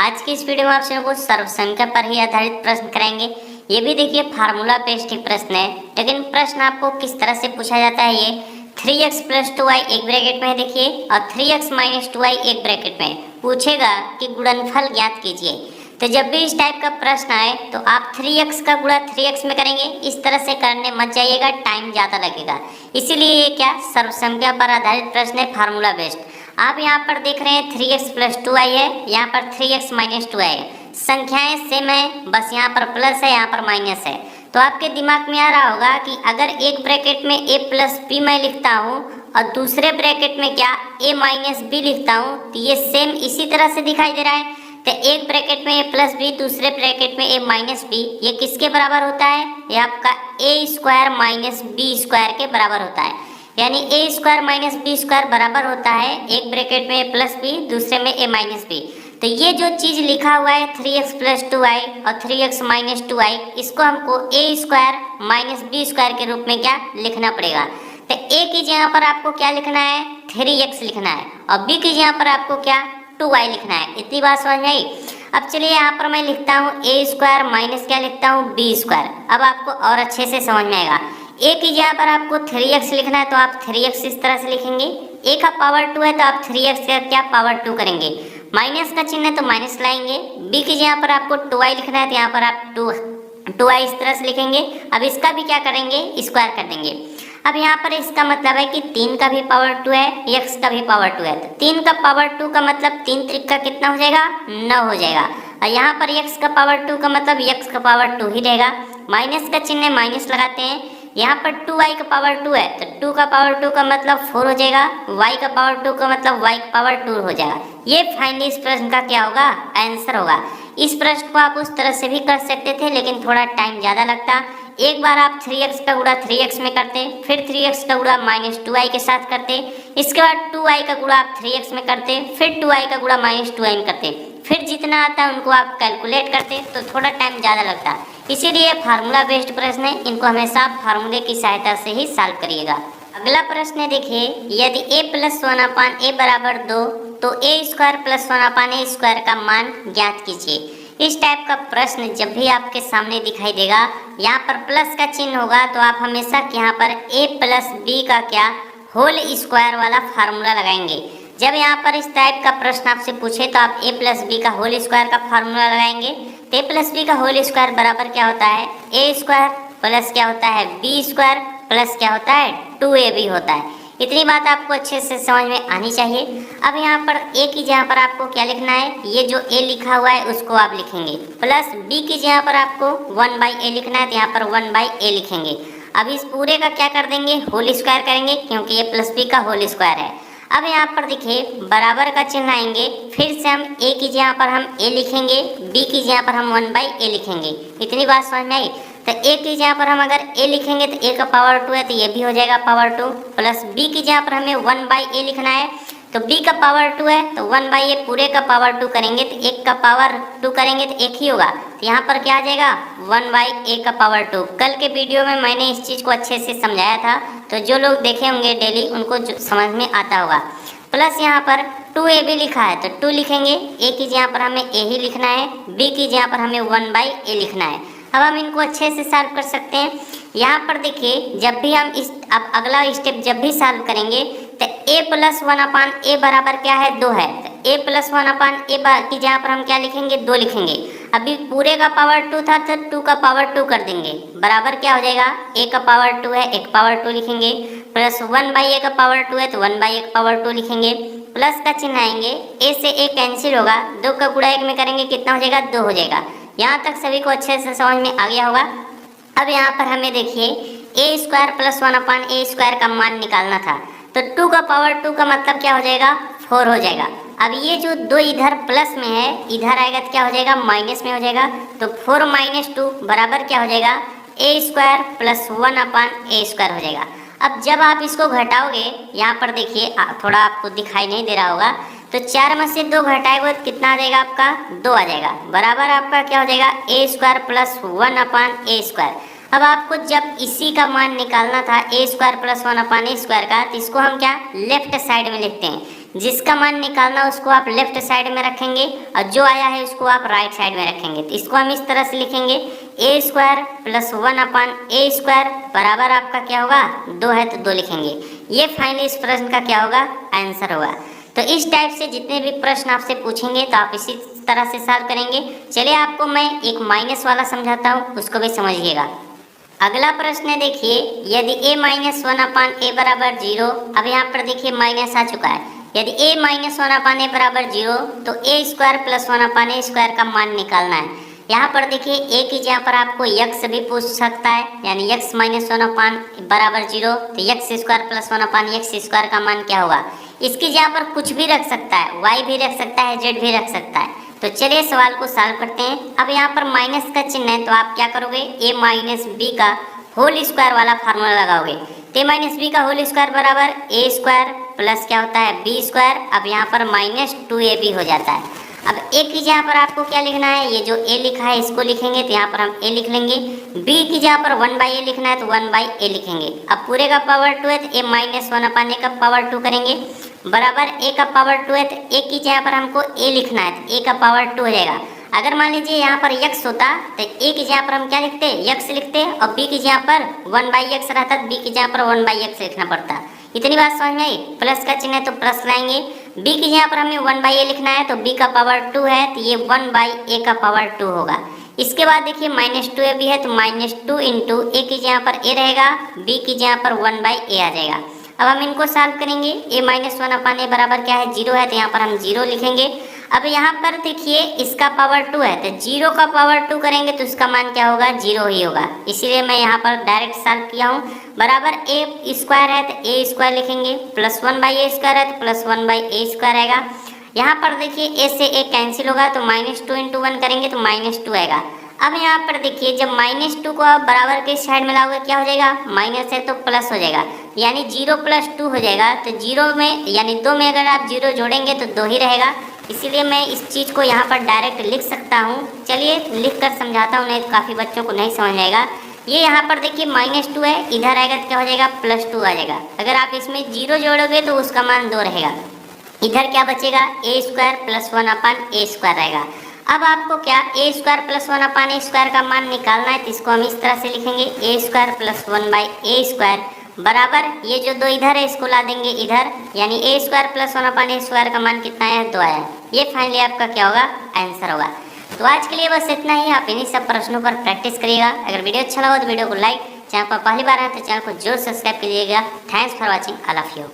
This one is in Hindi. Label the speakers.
Speaker 1: आज की इस वीडियो में आपसे कुछ सर्वसंख्या पर ही आधारित प्रश्न करेंगे। ये भी देखिए फार्मूला बेस्ड ही प्रश्न है, लेकिन प्रश्न आपको किस तरह से पूछा जाता है। ये 3x + 2y एक ब्रैकेट में है देखिए, और 3x - 2y एक ब्रैकेट में पूछेगा कि गुणनफल ज्ञात कीजिए। तो जब भी इस टाइप का प्रश्न आए तो आप 3x का गुणा 3x में करेंगे। इस तरह से करने मत जाइएगा, टाइम ज़्यादा लगेगा। इसीलिए ये क्या सर्वसंख्या पर आधारित प्रश्न है, फार्मूला बेस्ड। आप यहाँ पर देख रहे हैं 3x + 2y है, यहाँ पर 3x - 2y है। संख्याएं सेम है, बस यहाँ पर प्लस है, यहाँ पर माइनस है। तो आपके दिमाग में आ रहा होगा कि अगर एक ब्रैकेट में a + b मैं लिखता हूँ और दूसरे ब्रैकेट में क्या a - b लिखता हूँ, तो ये सेम इसी तरह से दिखाई दे रहा है। तो एक ब्रैकेट में a + b, दूसरे ब्रैकेट में a - b, ये किसके बराबर होता है? ये आपका a² - b² के बराबर होता है। यानी a² - b² बराबर होता है एक ब्रैकेट में a + b, दूसरे में a - b। तो ये जो चीज़ लिखा हुआ है 3x + 2y और 3x - 2y, इसको हमको a² - b² के रूप में क्या लिखना पड़ेगा। तो a की जगह पर आपको क्या लिखना है? 3x लिखना है, और b की जगह पर आपको क्या 2y लिखना है। इतनी बात समझ में आई। अब चलिए यहाँ पर मैं लिखता हूँ a² माइनस क्या लिखता हूँ b²। अब आपको और अच्छे से समझ में आएगा। a की जगह पर आपको 3x लिखना है, तो आप 3x इस तरह से लिखेंगे। a का पावर 2 है तो आप 3x का क्या पावर 2 करेंगे। माइनस का चिन्ह है तो माइनस लाएंगे। b की जगह पर आपको 2y लिखना है, तो यहाँ पर आप 2y इस तरह से लिखेंगे। अब इसका भी क्या करेंगे, स्क्वायर कर देंगे। अब यहाँ पर इसका मतलब है कि 3 का भी पावर 2 है, x का भी पावर 2 है। तो 3 का पावर 2 का मतलब 3 त्रिक का कितना हो जाएगा? 9 हो जाएगा। और यहाँ पर x का पावर 2 का मतलब x का पावर 2 ही रहेगा। माइनस का चिन्ह है, माइनस लगाते हैं। यहाँ पर 2y का पावर 2 है, तो 2 का पावर 2 का मतलब 4 हो जाएगा। y का पावर 2 का मतलब y का पावर 2 हो जाएगा। ये फाइनली इस प्रश्न का क्या होगा? आंसर होगा। इस प्रश्न को आप उस तरह से भी कर सकते थे, लेकिन थोड़ा टाइम ज़्यादा लगता। एक बार आप 3x का गुणा 3x में करते, फिर 3x का गुणा -2y के साथ करते, इसके बाद 2y का गुणा आप 3x में करते, फिर 2y का गुणा -2y में करते, फिर जितना आता है उनको आप कैलकुलेट करते, तो थोड़ा टाइम ज़्यादा लगता। इसीलिए फार्मूला बेस्ड प्रश्न है, इनको हमेशा फार्मूले की सहायता से ही सॉल्व करिएगा। अगला प्रश्न है देखिए, यदि a + 1/a = 2, तो a² + 1/a² का मान ज्ञात कीजिए। इस टाइप का प्रश्न जब भी आपके सामने दिखाई देगा, यहाँ पर प्लस का चिन्ह होगा, तो आप हमेशा यहाँ पर a + b का क्या होल स्क्वायर वाला फार्मूला लगाएंगे। जब यहाँ पर इस टाइप का प्रश्न आपसे पूछे तो आप a + b का होल स्क्वायर का फार्मूला लगाएंगे। तो a + b का होल स्क्वायर बराबर क्या होता है? a² प्लस क्या होता है? b² प्लस क्या होता है? 2ab होता है। इतनी बात आपको अच्छे से समझ में आनी चाहिए। अब यहाँ पर a की जगह पर आपको क्या लिखना है? ये जो a लिखा हुआ है उसको आप लिखेंगे, प्लस b की जगह पर आपको 1/a लिखना है, तो यहाँ पर 1/a लिखेंगे। अब इस पूरे का क्या कर देंगे? होल स्क्वायर करेंगे, क्योंकि ये + b का होल स्क्वायर है। अब यहाँ पर देखिए बराबर का चिन्ह आएंगे, फिर से हम a की जगह पर हम a लिखेंगे, b की जगह पर हम 1/a लिखेंगे। इतनी बात समझ में आई। तो a की जगह पर हम अगर a लिखेंगे तो a का पावर 2 है, तो ये भी हो जाएगा पावर 2, प्लस b की जगह पर हमें 1/a लिखना है, तो b का पावर 2 है, तो 1/a पूरे का पावर 2 करेंगे, तो 1 का पावर 2 करेंगे तो 1 ही होगा। तो यहाँ पर क्या आ जाएगा? 1/a का पावर 2। कल के वीडियो में मैंने इस चीज़ को अच्छे से समझाया था, तो जो लोग देखे होंगे डेली उनको समझ में आता होगा। प्लस यहाँ पर 2ab लिखा है, तो 2 लिखेंगे। a की जगह पर हमें a ही लिखना है, b की जगह पर हमें 1/a लिखना है। अब हम इनको अच्छे से सॉल्व कर सकते हैं। यहाँ पर देखिए जब भी हम अब अगला स्टेप जब भी सॉल्व करेंगे, तो a + 1/a बराबर क्या है? 2 है। तो a + 1/a की जगह पर हम क्या लिखेंगे? 2 लिखेंगे। अभी पूरे का पावर 2 था, तो 2 का पावर 2 कर देंगे, बराबर क्या हो जाएगा? a का पावर 2 है, a का पावर 2 लिखेंगे, प्लस 1/a का पावर 2 है, तो 1/a का पावर 2 लिखेंगे। प्लस का चिन्ह आएंगे, a से a कैंसिल होगा, 2 का गुणा 1 में करेंगे, कितना हो जाएगा? 2 हो जाएगा। यहाँ तक सभी को अच्छे से समझ में आ गया होगा। अब यहाँ पर हमें देखिए a² + 1/a² का मान निकालना था, तो 2 का पावर 2 का मतलब क्या हो जाएगा? 4 हो जाएगा। अब ये जो 2 इधर प्लस में है, इधर आएगा तो क्या हो जाएगा? माइनस में हो जाएगा। तो 4 - 2 बराबर क्या हो जाएगा? a² + 1/a² हो जाएगा। अब जब आप इसको घटाओगे, यहाँ पर देखिए थोड़ा आपको दिखाई नहीं दे रहा होगा, तो 4 में से 2 घटाएगा तो कितना आ जाएगा आपका? 2 आ जाएगा, बराबर आपका क्या हो जाएगा? a² + 1/a²। अब आपको जब इसी का मान निकालना था a² + 1/a² का, तो इसको हम क्या लेफ्ट साइड में लिखते हैं, जिसका मान निकालना उसको आप लेफ्ट साइड में रखेंगे और जो आया है उसको आप राइट साइड में रखेंगे। तो इसको हम इस तरह से लिखेंगे ए स्क्वायर प्लस 1/a² बराबर आपका क्या होगा 2 है तो 2 लिखेंगे। ये फाइनली इस प्रश्न का क्या होगा आंसर होगा। तो इस टाइप से जितने भी प्रश्न आपसे पूछेंगे तो आप इसी तरह से सॉल्व करेंगे। चलिए आपको मैं एक माइनस वाला समझाता हूँ, उसको भी समझिएगा। अगला प्रश्न है देखिए, यदि a - 1/a बराबर 0, अब यहाँ पर देखिए माइनस आ चुका है। यदि a - 1/a बराबर 0 तो a² प्लस 1/a² का मान निकालना है। यहाँ पर देखिए a की जगह पर आपको x भी पूछ सकता है, यानी x - 1 बराबर 0 तो x² प्लस 1/x² का मान क्या होगा। इसकी जगह पर कुछ भी रख सकता है, y भी रख सकता है, z भी रख सकता है। तो चलिए सवाल को सॉल्व करते हैं। अब यहाँ पर माइनस का चिन्ह है तो आप क्या करोगे a - b का होल स्क्वायर वाला फार्मूला लगाओगे। तो a - b का होल स्क्वायर बराबर a² प्लस क्या होता है b²। अब यहाँ पर -2ab हो जाता है। अब a की जगह पर आपको क्या लिखना है, ये जो a लिखा है इसको लिखेंगे तो यहाँ पर हम a लिख लेंगे। b की जगह पर 1/a लिखना है तो 1/a लिखेंगे। अब पूरे का पावर 2 है तो a - 1/a का पावर 2 करेंगे बराबर a का पावर 2 है तो a की जगह पर हमको a लिखना है तो a का पावर 2 हो जाएगा। अगर मान लीजिए यहाँ पर x होता तो a की जगह पर हम क्या लिखते x लिखते और b की जगह पर 1/x रहता तो b की जगह पर 1/x लिखना पड़ता। इतनी बात समझ में आई। प्लस का चिन्ह है तो प्लस लाएंगे। b की जगह पर हमें 1/a लिखना है तो b का पावर 2 है तो ये 1/a का पावर 2 होगा। इसके बाद देखिए -2ab है तो -2 इंटू a की जगह पर a रहेगा, b की जगह पर 1/a आ जाएगा। अब हम इनको सॉल्व करेंगे। a - 1/a बराबर क्या है 0 है तो यहाँ पर हम 0 लिखेंगे। अब यहाँ पर देखिए इसका पावर 2 है तो 0 का पावर 2 करेंगे तो उसका मान क्या होगा 0 ही होगा, इसीलिए मैं यहाँ पर डायरेक्ट सॉल्व किया हूँ। बराबर a² है तो a² लिखेंगे, प्लस 1/a² है तो प्लस 1/a² आएगा। यहाँ पर देखिए a से a कैंसिल होगा तो -2 इंटू 1 करेंगे तो -2 आएगा। अब यहाँ पर देखिए जब -2 को आप बराबर के साइड में लाओगे क्या हो जाएगा, माइनस है तो प्लस हो जाएगा, यानी 0 + 2 हो जाएगा। तो 0 में यानी 2 में अगर आप 0 जोड़ेंगे तो 2 ही रहेगा, इसीलिए मैं इस चीज़ को यहाँ पर डायरेक्ट लिख सकता हूँ। चलिए लिख कर समझाता हूँ, नहीं तो काफ़ी बच्चों को नहीं समझ आएगा। ये यहाँ पर देखिए -2 है, इधर आएगा तो क्या हो जाएगा +2 आ जाएगा। अगर आप इसमें 0 जोड़ोगे तो उसका मान 2 रहेगा। इधर क्या बचेगा a² प्लस 1/a² रहेगा। अब आपको क्या a² प्लस 1/a² का मान निकालना है तो इसको हम इस तरह से लिखेंगे a² प्लस 1/a² बराबर ये जो 2 इधर है इसको ला देंगे इधर, यानी a² प्लस 1/a² का मान कितना है 2 आया। ये फाइनली आपका क्या होगा आंसर होगा। तो आज के लिए बस इतना ही। आप इन्हीं सब प्रश्नों पर प्रैक्टिस करिएगा। अगर वीडियो अच्छा लगा तो वीडियो को लाइक, चैनल पर पहली बार आए तो चैनल को जरूर सब्सक्राइब कीजिएगा। Thanks for watching, I love you.